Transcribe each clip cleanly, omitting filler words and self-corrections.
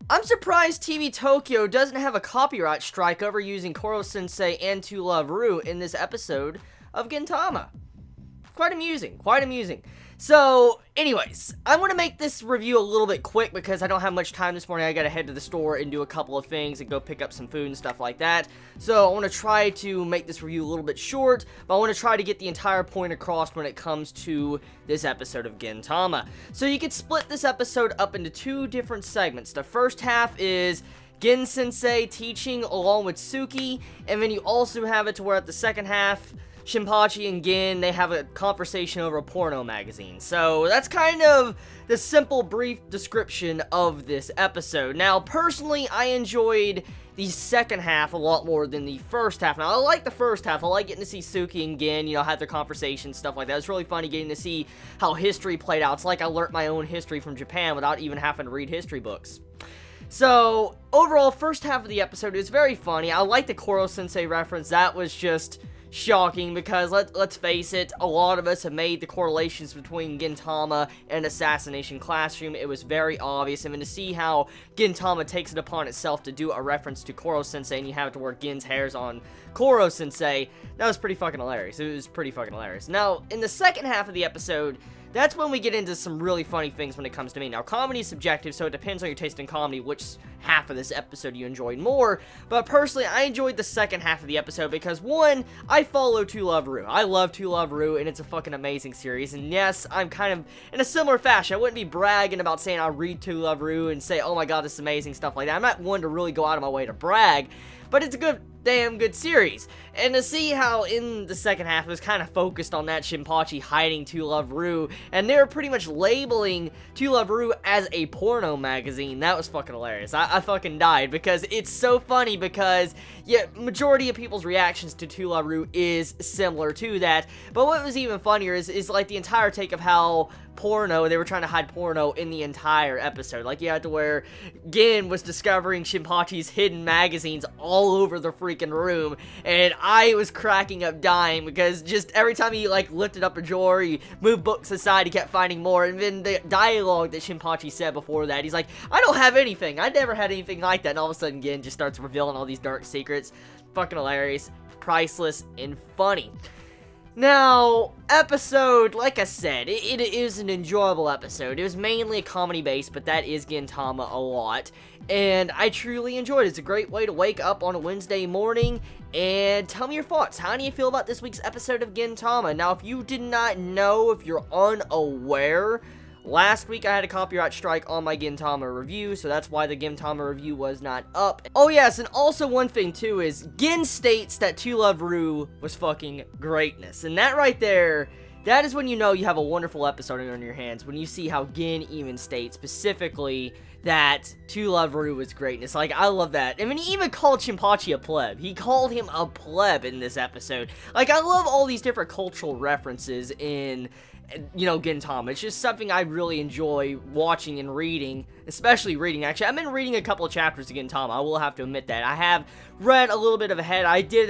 I'm surprised TV Tokyo doesn't have a copyright strike over using Koro-sensei and To Love Ru in this episode of Gintama. Quite amusing, quite amusing. So, anyways, I'm going to make this review a little bit quick because I don't have much time this morning. I got to head to the store and do a couple of things and go pick up some food and stuff like that. So, I want to try to make this review a little bit short, but I want to try to get the entire point across when it comes to this episode of Gintama. So, you could split this episode up into two different segments. The first half is Gin-sensei teaching along with Suki, and then you also have it to where at the second half, Shinpachi and Gin, they have a conversation over a porno magazine. So that's kind of the simple, brief description of this episode. Now, personally, I enjoyed the second half a lot more than the first half. Now, I like the first half. I like getting to see Suki and Gin, have their conversations, stuff like that. It's really funny getting to see how history played out. It's like I learned my own history from Japan without even having to read history books. So, overall, first half of the episode is very funny. I like the Koro-sensei reference. That was just shocking because, let's face it, a lot of us have made the correlations between Gintama and Assassination Classroom. It was very obvious, and then to see how Gintama takes it upon itself to do a reference to Koro-sensei, and you have it to where Gin's hair's on Koro-sensei, that was pretty fucking hilarious. It was pretty fucking hilarious. Now, in the second half of the episode, that's when we get into some really funny things when it comes to me. Now, comedy is subjective, so it depends on your taste in comedy, which half of this episode you enjoyed more. But personally, I enjoyed the second half of the episode because, one, I follow To Love Ru. I love To Love Ru, and it's a fucking amazing series. And yes, I'm kind of in a similar fashion. I wouldn't be bragging about saying I read To Love Ru and say, oh my god, this is amazing, stuff like that. I'm not one to really go out of my way to brag, but it's a damn good series. And to see how in the second half it was kind of focused on that Shinpachi hiding To Love Ru, and they were pretty much labeling To Love Ru as a porno magazine, that was fucking hilarious. I fucking died because it's so funny because, yeah, majority of people's reactions to To Love Ru is similar to that, but what was even funnier is like the entire take of how they were trying to hide porno in the entire episode. Like, you had to where Gin was discovering Shinpachi's hidden magazines all over the freaking room, and I was cracking up dying because just every time he, like, lifted up a drawer, he moved books aside, he kept finding more, and then the dialogue that Shinpachi said before that, he's like, I don't have anything, I never had anything like that, and all of a sudden Gin just starts revealing all these dark secrets. Fucking hilarious, priceless, and funny. Now, episode, like I said, it is an enjoyable episode. It was mainly a comedy base, but that is Gintama a lot, and I truly enjoyed it. It's a great way to wake up on a Wednesday morning, and tell me your thoughts. How do you feel about this week's episode of Gintama? Now, if you did not know, if you're unaware, last week I had a copyright strike on my Gintama review, so that's why the Gintama review was not up. Oh yes, and also one thing too is, Gin states that To Love Ru was fucking greatness, and that right there, that is when you know you have a wonderful episode on your hands, when you see how Gin even states specifically that To Love Ru was greatness. Like, I love that. I mean, he even called Shinpachi a pleb. He called him a pleb in this episode. Like, I love all these different cultural references in, Gintama. It's just something I really enjoy watching and reading, especially reading. Actually, I've been reading a couple of chapters of Gintama. I will have to admit that. I have read a little bit of ahead. I did,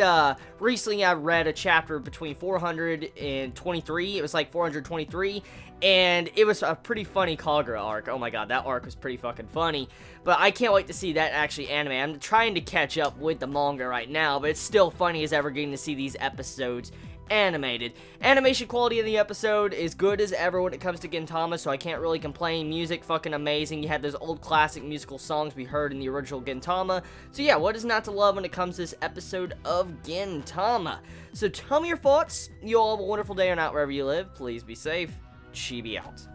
recently I read a chapter between 423. It was like 423, and it was a pretty funny Kagura arc. Oh my god, that arc was pretty fucking funny. But I can't wait to see that actually anime. I'm trying to catch up with the manga right now, but it's still funny as ever getting to see these episodes animated. Animation quality in the episode is good as ever when it comes to Gintama, so I can't really complain. Music fucking amazing. You had those old classic musical songs we heard in the original Gintama. So yeah, what is not to love when it comes to this episode of Gintama? So tell me your thoughts. You all have a wonderful day or night wherever you live. Please be safe. Chibi out.